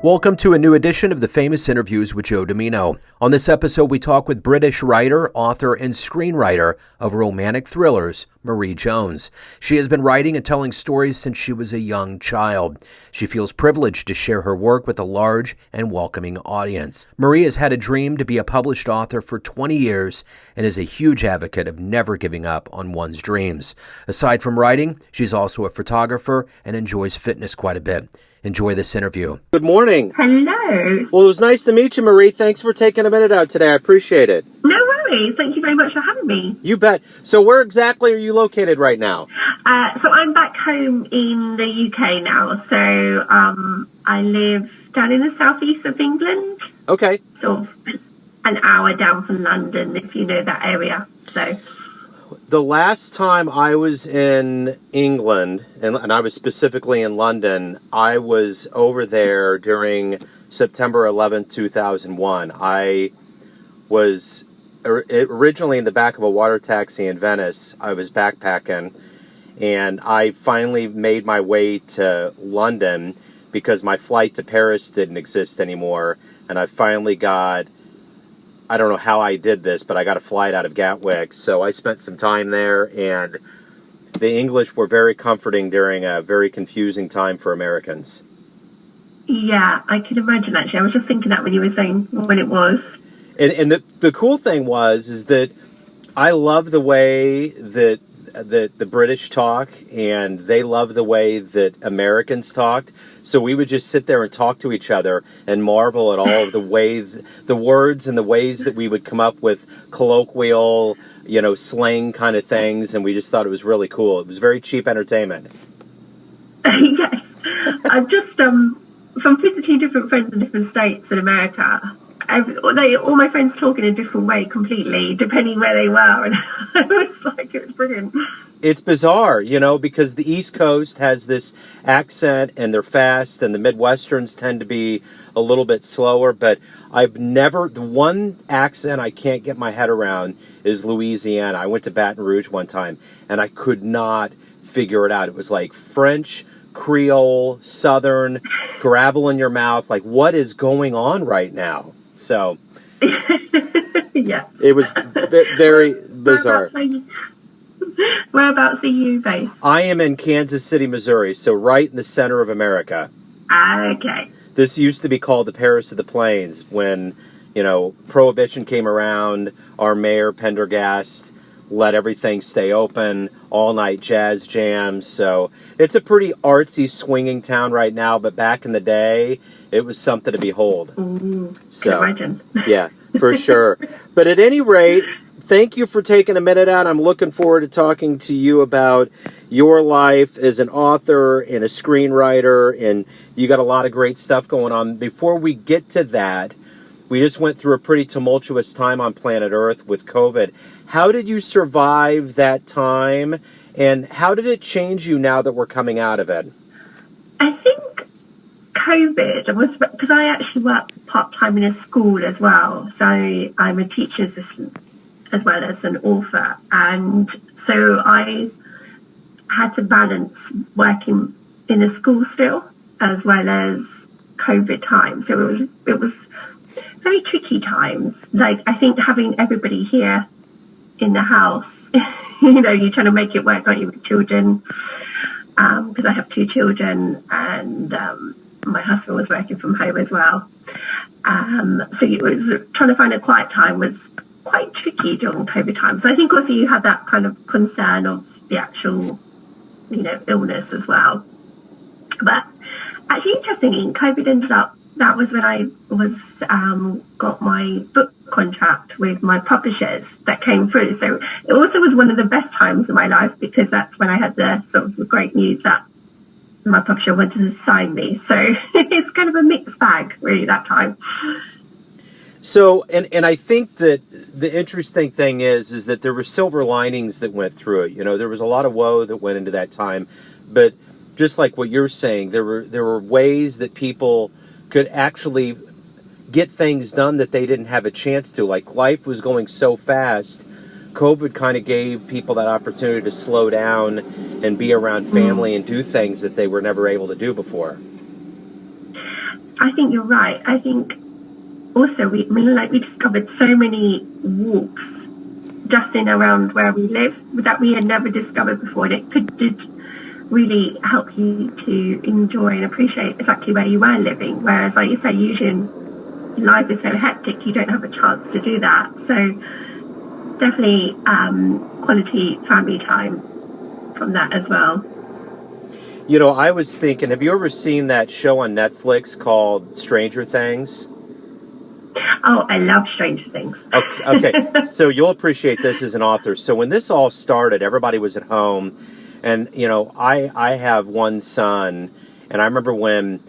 Welcome to a new edition of the Famous Interviews with Joe Dimino. On this episode, we talk with British writer, author, and screenwriter of romantic thrillers, Marie Jones. She has been writing and telling stories since she was a young child. She feels privileged to share her work with a large and welcoming audience. Marie has had a dream to be a published author for 20 years and is a huge advocate of never giving up on one's dreams. Aside from writing, she's also a photographer and enjoys fitness quite a bit. Enjoy this interview. Good morning. Hello. Well, it was nice to meet you, Marie. Thanks for taking a minute out today. I appreciate it. No worries. Thank you very much for having me. You bet. So where exactly are you located right now? So I'm back home in the UK now. So I live down in the southeast of England. Okay. Sort of an hour down from London, if you know that area. So the last time I was in England, and I was specifically in London, I was over there during September 11th, 2001. I was originally in the back of a water taxi in Venice. I was backpacking, and I finally made my way to London because my flight to Paris didn't exist anymore, and I finally got... I don't know how I did this, but I got a flight out of Gatwick, so I spent some time there, and the English were very comforting during a very confusing time for Americans. yeah, I can imagine actually. I was just thinking that when you were saying when it was. And the cool thing is that I love the way that the British talk, and they love the way that Americans talked. So we would just sit there and talk to each other and marvel at all of the ways, the words and the ways that we would come up with colloquial, slang kind of things. And we just thought it was really cool. It was very cheap entertainment. Yes. I've just, from visiting different friends in different states in America, all my friends talk in a different way completely, depending where they were, and it was brilliant. It's bizarre, because the East Coast has this accent, and they're fast, and the Midwesterns tend to be a little bit slower, but the one accent I can't get my head around is Louisiana. I went to Baton Rouge one time, and I could not figure it out. It was like French, Creole, Southern, gravel in your mouth, like what is going on right now? So, yeah, it was very bizarre. Whereabouts are you based? I am in Kansas City, Missouri, so right in the center of America. Okay. This used to be called the Paris of the Plains when, Prohibition came around. Our mayor, Pendergast, let everything stay open, all-night jazz jams. So it's a pretty artsy, swinging town right now, but back in the day, it was something to behold. So, can imagine. Yeah, for sure. But at any rate, thank you for taking a minute out. I'm looking forward to talking to you about your life as an author and a screenwriter, and you got a lot of great stuff going on. Before we get to that, we just went through a pretty tumultuous time on planet Earth with COVID. How did you survive that time, and how did it change you now that we're coming out of it? I think COVID was because I actually work part-time in a school as well. So I'm a teacher's assistant as well as an author. And so I had to balance working in a school still as well as COVID time. So it was very tricky times. Like, I think having everybody here in the house, you're trying to make it work, aren't you, with children? Because I have two children, and my husband was working from home as well. So it was trying to find a quiet time was quite tricky during COVID time. So I think also you had that kind of concern of the actual, illness as well. But actually, interestingly, COVID ended up, that was when I was got my book contract with my publishers that came through. So it also was one of the best times of my life because that's when I had the sort of great news that my publisher wanted to sign me. So it's kind of a mixed bag, really, that time. So, and I think that the interesting thing is that there were silver linings that went through it. There was a lot of woe that went into that time, but just like what you're saying, there were ways that people could actually get things done that they didn't have a chance to. Like, life was going so fast, COVID kind of gave people that opportunity to slow down and be around family and do things that they were never able to do before. I think you're right. I think also we discovered so many walks just in around where we live that we had never discovered before, and it did really help you to enjoy and appreciate exactly where you were living. Whereas, like you say, usually life is so hectic, you don't have a chance to do that. So definitely quality family time from that as well. You know, I was thinking, have you ever seen that show on Netflix called Stranger Things? Oh, I love Stranger Things. Okay. So you'll appreciate this as an author. So when this all started, everybody was at home, and, you know, I have one son, and I remember when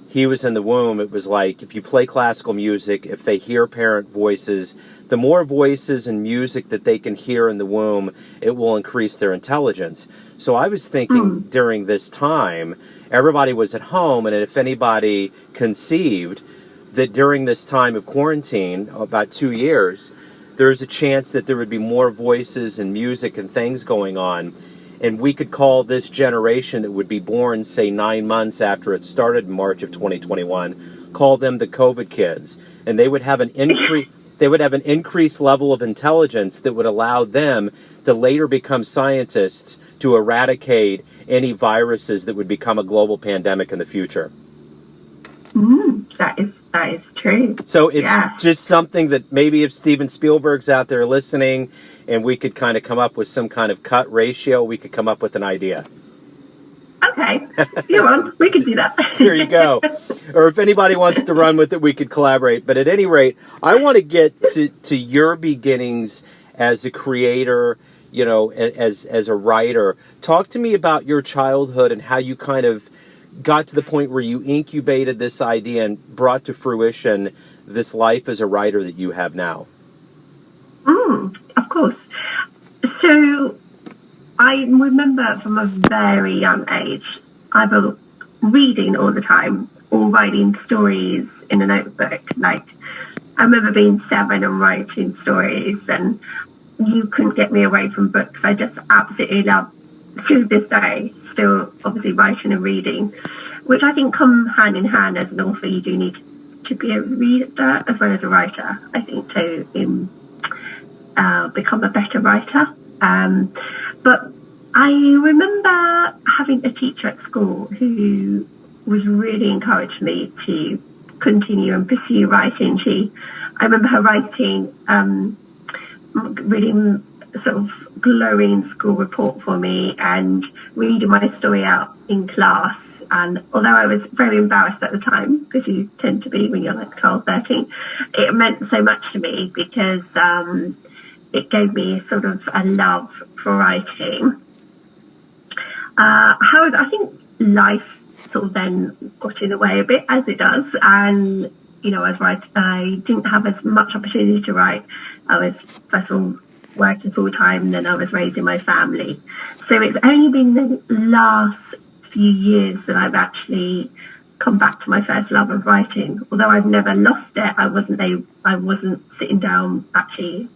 he was in the womb, it was like, if you play classical music, if they hear parent voices, the more voices and music that they can hear in the womb, it will increase their intelligence. So I was thinking during this time, everybody was at home, and if anybody conceived, that during this time of quarantine, about 2 years, there's a chance that there would be more voices and music and things going on. And we could call this generation that would be born, say, 9 months after it started in March of 2021, call them the COVID kids. And they would have an increased level of intelligence that would allow them to later become scientists to eradicate any viruses that would become a global pandemic in the future. That is true. So it's just something that maybe if Steven Spielberg's out there listening and we could kind of come up with some kind of cut ratio, we could come up with an idea. Okay. You're on. We could do that. There you go. Or if anybody wants to run with it, we could collaborate. But at any rate, I want to get to your beginnings as a creator, you know, as a writer. Talk to me about your childhood and how you kind of got to the point where you incubated this idea and brought to fruition this life as a writer that you have now. Of course. So I remember from a very young age, either reading all the time or writing stories in a notebook. Like, I remember being 7 and writing stories, and you couldn't get me away from books. I just absolutely love, to this day, still obviously writing and reading, which I think come hand in hand. As an author, you do need to be a reader as well as a writer, I think, to become a better writer. But I remember having a teacher at school who was really encouraged me to continue and pursue writing. I remember her writing really sort of glowing school report for me and reading my story out in class. And although I was very embarrassed at the time, because you tend to be when you're like 12, 13, it meant so much to me because it gave me sort of a love for writing. However, I think life sort of then got in the way a bit, as it does. And, you know, I didn't have as much opportunity to write. I was, first of all, working full time, and then I was raising my family. So it's only been the last few years that I've actually come back to my first love of writing. Although I've never lost it, I wasn't sitting down actually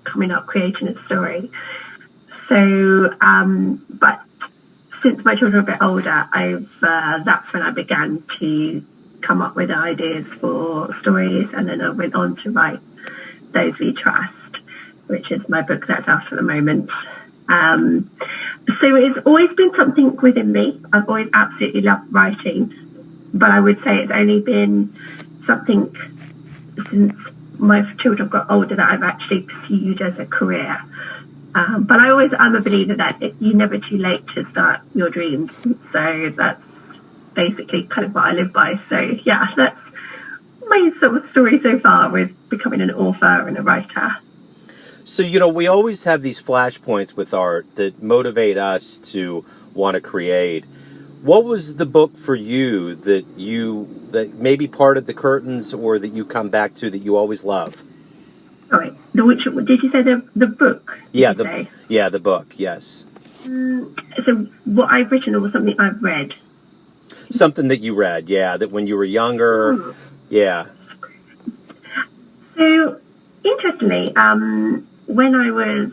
coming up creating a story. So, but since my children are a bit older, that's when I began to come up with ideas for stories, and then I went on to write Those We Trust, which is my book that's out at the moment. So it's always been something within me. I've always absolutely loved writing, but I would say it's only been something since my children got older that I've actually pursued as a career. But I'm a believer that you're never too late to start your dreams. So that's basically kind of what I live by. So yeah, that's my sort of story so far with becoming an author and a writer. So, you know, we always have these flashpoints with art that motivate us to want to create. What was the book for you that maybe parted the curtains or that you come back to that you always love? Sorry, did you say the book? Yeah, the book, yes. So what I've written or something I've read? Something that you read, yeah, that when you were younger, yeah. So, interestingly, when I was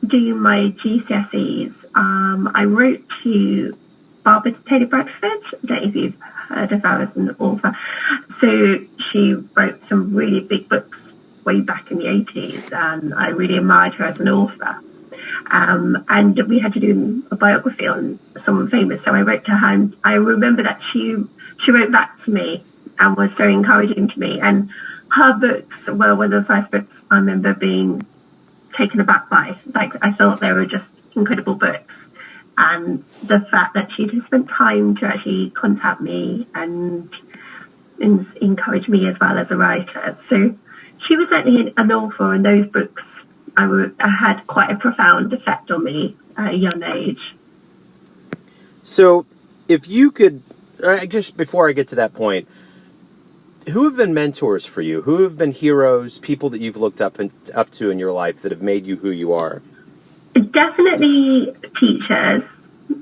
doing my GCSEs, I wrote to Barbara Taylor Bradford. I don't know if you've heard of her as an author. So she wrote some really big books way back in the 80s, and I really admired her as an author. And we had to do a biography on someone famous, so I wrote to her, and I remember that she wrote back to me and was very encouraging to me. And her books were one of the first books I remember being taken aback by. Like, I thought they were just incredible books. And the fact that she just spent time to actually contact me and encourage me as well as a writer. So she was certainly an author, and those books I had quite a profound effect on me at a young age. So if you could, I guess before I get to that point, who have been mentors for you? Who have been heroes, people that you've looked up to in your life that have made you who you are? Definitely teachers.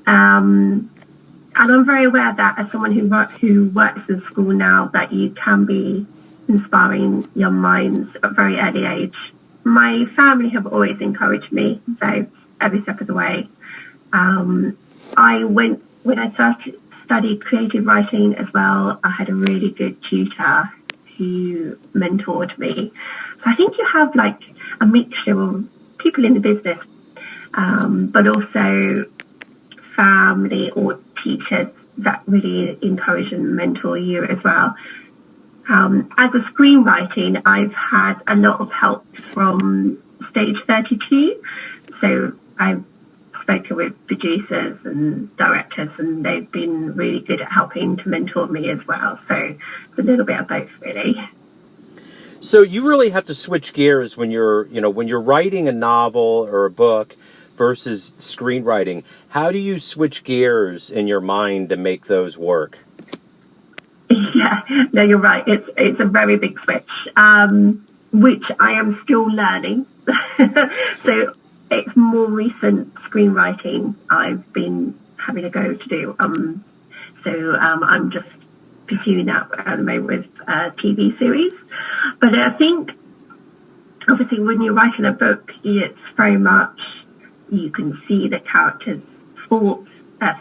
And I'm very aware that as someone who works in school now, that you can be inspiring young minds at a very early age. My family have always encouraged me, so every step of the way. When I studied creative writing as well, I had a really good tutor who mentored me. So I think you have like a mixture of people in the business, but also family or teachers that really encourage and mentor you as well. As a screenwriting, I've had a lot of help from Stage 32. So I've spoken with producers and directors, and they've been really good at helping to mentor me as well. So it's a little bit of both, really. So you really have to switch gears when you're writing a novel or a book versus screenwriting. How do you switch gears in your mind to make those work? Yeah, no, you're right. It's a very big switch, which I am still learning. So it's more recent screenwriting I've been having a go to do. So I'm just pursuing that at the moment with a TV series. But I think, obviously, when you're writing a book, it's very much, you can see the characters' thoughts,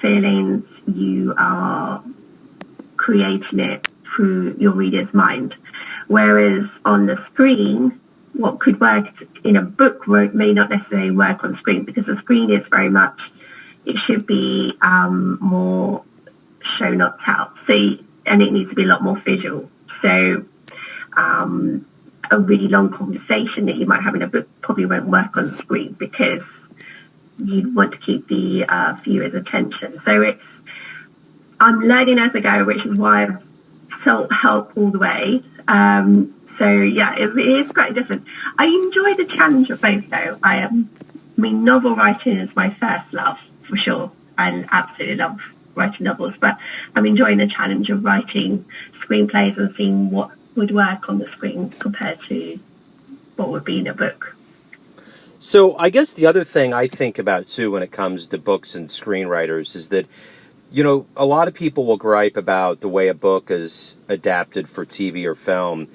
feelings. You are creating it through your reader's mind. Whereas on the screen, what could work in a book may not necessarily work on screen, because the screen is very much, it should be more show not tell. And it needs to be a lot more visual. So a really long conversation that you might have in a book probably won't work on the screen, because you want to keep the viewer's attention. So I'm learning as I go, which is why I've sought help all the way. So yeah, it is quite different. I enjoy the challenge of both, though. I mean, novel writing is my first love, for sure. I absolutely love writing novels, but I'm enjoying the challenge of writing screenplays and seeing what would work on the screen compared to what would be in a book. So I guess the other thing I think about, too, when it comes to books and screenwriters is that, a lot of people will gripe about the way a book is adapted for TV or film,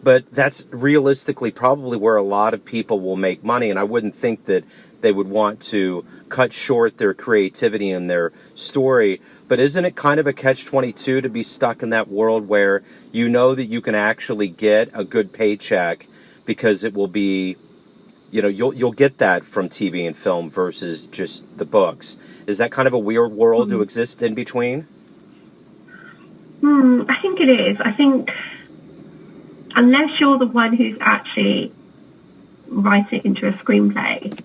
but that's realistically probably where a lot of people will make money, and I wouldn't think that they would want to cut short their creativity in their story. But isn't it kind of a catch-22 to be stuck in that world where you know that you can actually get a good paycheck because it will be, you'll get that from TV and film versus just the books? Is that kind of a weird world to exist in between? I think it is. I think unless you're the one who's actually writing it into a screenplay,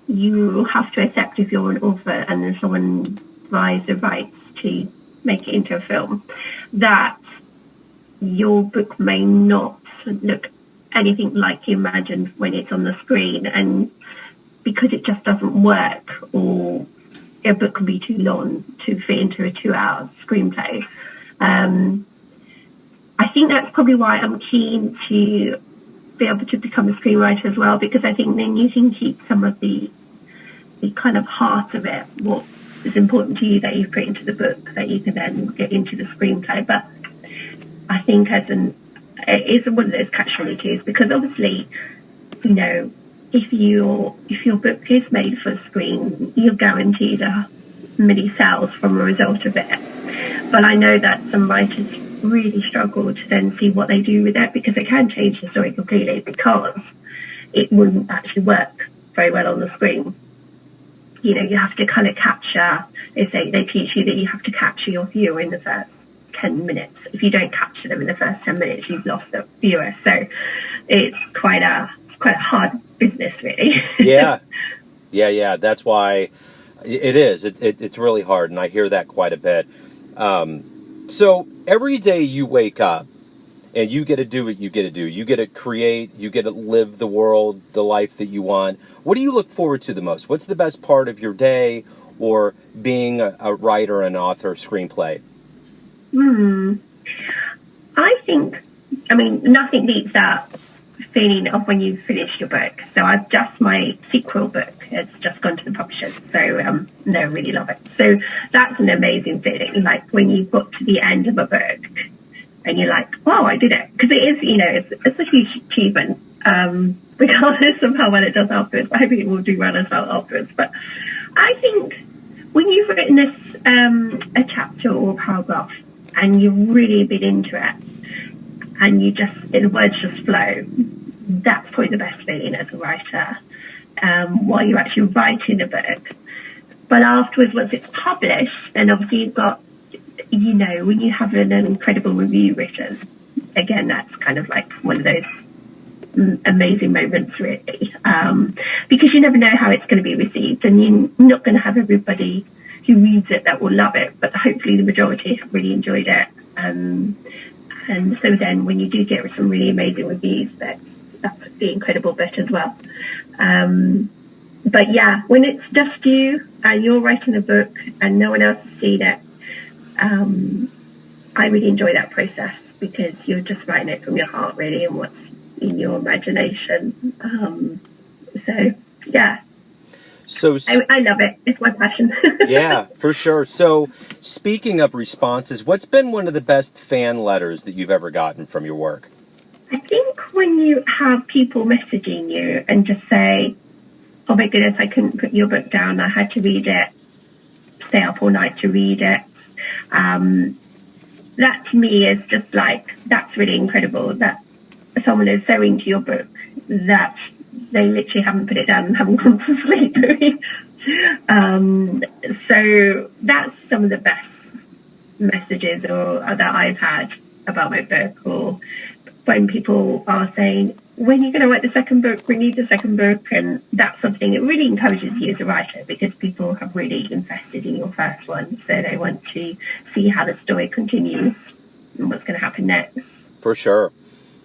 you have to accept, if you're an author and then someone buys the rights to make it into a film, that your book may not look anything like you imagined when it's on the screen, and because it just doesn't work, or a book can be too long to fit into a 2-hour screenplay. I think that's probably why I'm keen to be able to become a screenwriter as well, because I think then you can keep some of the kind of heart of it, what is important to you that you put into the book, that you can then get into the screenplay. But I think it is one of those catch-22s, because obviously, if your book is made for screen, you're guaranteed a many sales from a result of it. But I know that some writers really struggle to then see what they do with it, because it can change the story completely, because it wouldn't actually work very well on the screen. You know, you have to kind of capture, they teach you that you have to capture your viewer in the first 10 minutes. If you don't capture them in the first 10 minutes, you've lost the viewer. So it's quite a hard business, really. Yeah. That's why it is. It's really hard, and I hear that quite a bit. So every day you wake up, and you get to do what you get to do. You get to create. You get to live the world, the life that you want. What do you look forward to the most? What's the best part of your day, or being a writer, an author, screenplay? I mean, nothing beats that feeling of when you finish your book. So my sequel book has just gone to the publishers. So they really love it. So that's an amazing feeling. Like when you've got to the end of a book, and you're like, wow, I did it. Because it is, you know, it's a huge achievement, regardless of how well it does afterwards. I think it will do well as well afterwards. But I think when you've written a chapter or a paragraph, and you've really been into it, and the words just flow, that's probably the best feeling as a writer, while you're actually writing a book. But afterwards, once it's published, then obviously you've got, you know, when you have an incredible review written, again, that's kind of like one of those amazing moments, really, because you never know how it's going to be received, and you're not going to have everybody who reads it that will love it, but hopefully the majority have really enjoyed it. And so then when you do get some really amazing reviews, that's the incredible bit as well. But yeah, when it's just you and you're writing a book and no one else has seen it, I really enjoy that process, because you're just writing it from your heart, really, and what's in your imagination. So yeah. So I love it. It's my passion. Yeah, for sure. So speaking of responses, what's been one of the best fan letters that you've ever gotten from your work? I think when you have people messaging you and just say, oh my goodness, I couldn't put your book down, I had to read it, stay up all night to read it. That to me is just like, that's really incredible, that someone is so into your book that they literally haven't put it down and haven't gone to sleep. So that's some of the best messages that I've had about my book, or when people are saying, when are you going to write the second book? We need the second book. And that's something that really encourages you as a writer, because people have really invested in your first one. So they want to see how the story continues and what's going to happen next. For sure.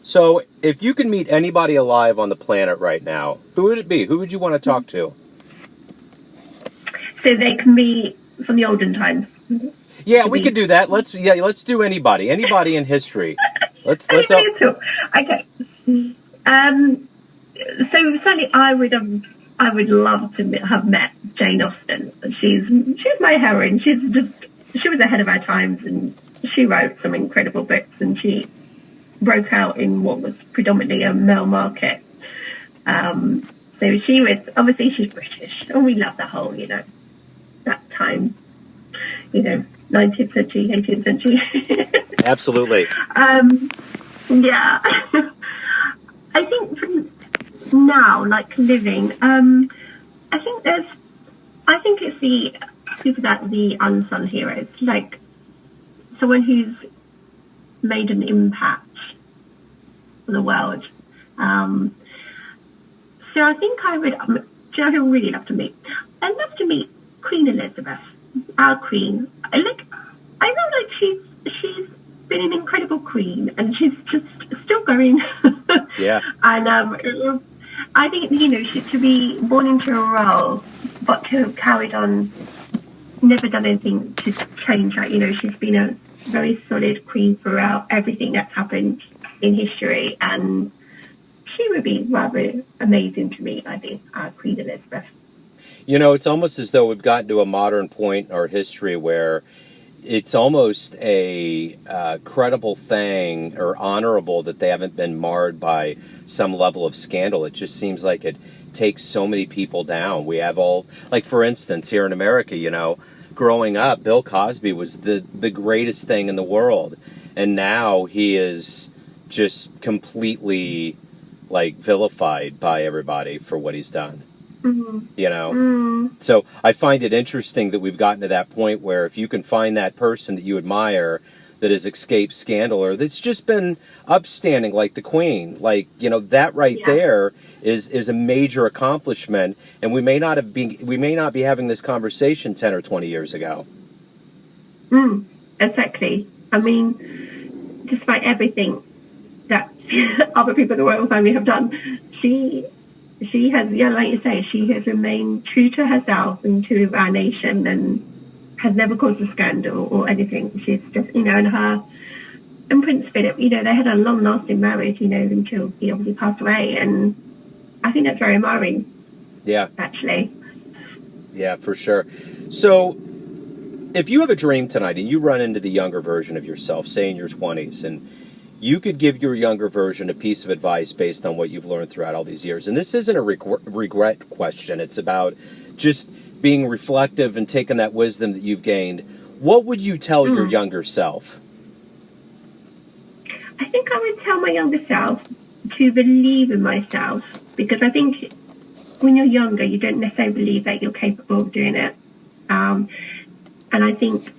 So if you can meet anybody alive on the planet right now, who would it be? Who would you want to talk to? So they can be from the olden times. Yeah, we could do that. Let's do anybody in history. Let's okay. So certainly I would love to have met Jane Austen. She's my heroine. She was ahead of her times, and she wrote some incredible books, and she broke out in what was predominantly a male market. So she's British, and we love the whole, that time, 19th century, 18th century. Absolutely. Yeah. I think from now, like living, I think it's the people the unsung heroes, like someone who's made an impact on the world. So I think I would, I would really love to meet? I'd love to meet Queen Elizabeth, our queen. I feel like she's been an incredible queen, and she's just still going. Yeah. And I think, to be born into a role, but to have carried on, never done anything to change that. She's been a very solid queen throughout everything that's happened in history, and she would be rather amazing to meet, I think, Queen Elizabeth. It's almost as though we've gotten to a modern point in our history where it's almost a credible thing or honorable that they haven't been marred by some level of scandal. It just seems like it takes so many people down. We have all, like for instance, here in America, growing up, Bill Cosby was the greatest thing in the world. And now he is just completely, like, vilified by everybody for what he's done. You know? So I find it interesting that we've gotten to that point where if you can find that person that you admire that has escaped scandal or that's just been upstanding like the Queen, like, you know, that right there is a major accomplishment, and we may not be having this conversation 10 or 20 years ago. Exactly. I mean, despite everything that other people in the royal family have done, she has, like you say, she has remained true to herself and to our nation, and has never caused a scandal or anything. She's just, you know, and Prince Philip, you know, they had a long-lasting marriage, you know, until he obviously passed away, and I think that's very admiring. Yeah. Actually. Yeah, for sure. So, if you have a dream tonight and you run into the younger version of yourself, say in your 20s, and you could give your younger version a piece of advice based on what you've learned throughout all these years, and this isn't a regret question, it's about just being reflective and taking that wisdom that you've gained, what would you tell your younger self? I think I would tell my younger self to believe in myself, because I think when you're younger, you don't necessarily believe that you're capable of doing it. And I think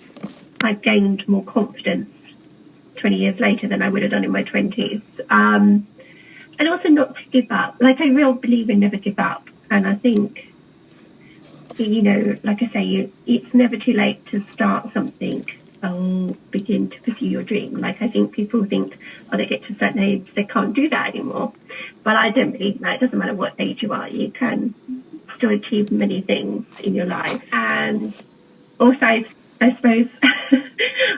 I've gained more confidence 20 years later than I would have done in my 20s. And also not to give up. Like, I really believe in never give up. And I think, you know, like I say, it's never too late to start something or begin to pursue your dream. Like, I think people think, oh, they get to a certain age, they can't do that anymore. But I don't believe that. It doesn't matter what age you are. You can still achieve many things in your life. And also, I suppose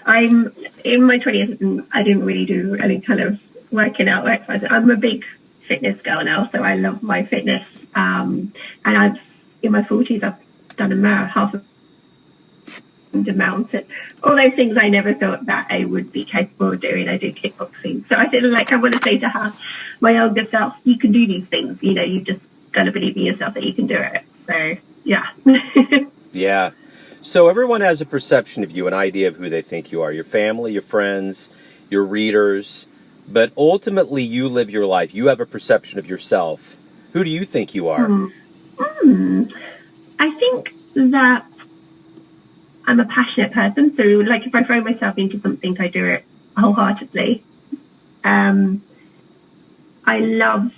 I'm in my 20s and I didn't really do any kind of working out or exercise. I'm a big fitness girl now, so I love my fitness. And in my 40s, I've done half a mountain. All those things I never thought that I would be capable of doing. I do kickboxing. So I feel like I want to say to her, my younger self, you can do these things. You know, you've just got to believe in yourself that you can do it. So, yeah. Yeah. So everyone has a perception of you, an idea of who they think you are. Your family, your friends, your readers. But ultimately, you live your life. You have a perception of yourself. Who do you think you are? I think that I'm a passionate person. So, like, if I throw myself into something, I do it wholeheartedly. I love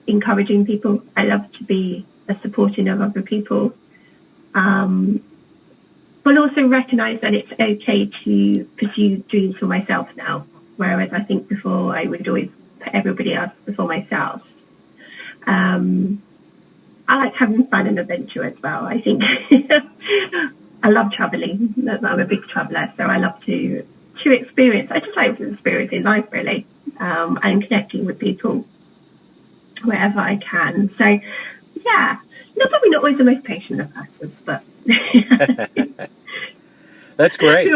encouraging people. I love to be a supporting of other people. But also recognise that it's okay to pursue dreams for myself now. Whereas I think before I would always put everybody else before myself. I like having fun and adventure as well. I think I love travelling. I'm a big traveller, so I love to experience. I just like to experience in life, really, and connecting with people wherever I can. So, yeah, probably not always the most patient of persons, but that's great.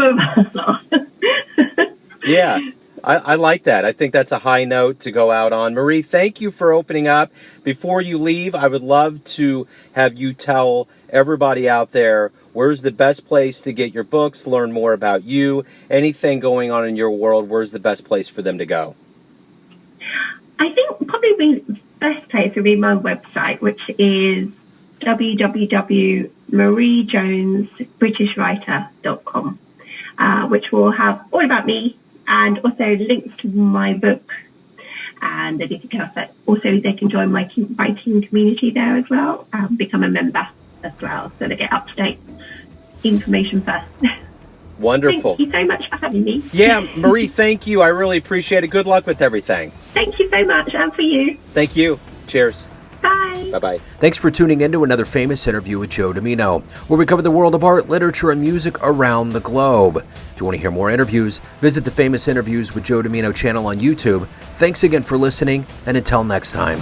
Yeah. I like that. I think that's a high note to go out on. Marie, thank you for opening up. Before you leave, I would love to have you tell everybody out there, where's the best place to get your books, learn more about you, anything going on in your world, where's the best place for them to go? I think probably the best place would be my website, which is www.mariejonesbritishwriter.com, which will have all about me, and also links to my book and everything else. That also they can join my writing community there as well, become a member as well, so they get up to date information first. Wonderful. Thank you so much for having me. Yeah, Marie, thank you. I really appreciate it. Good luck with everything. Thank you so much, and for you. Thank you. Cheers. Bye. Bye-bye. Thanks for tuning in to another famous interview with Joe Dimino, where we cover the world of art, literature, and music around the globe. If you want to hear more interviews, visit the Famous Interviews with Joe Dimino channel on YouTube. Thanks again for listening, and until next time.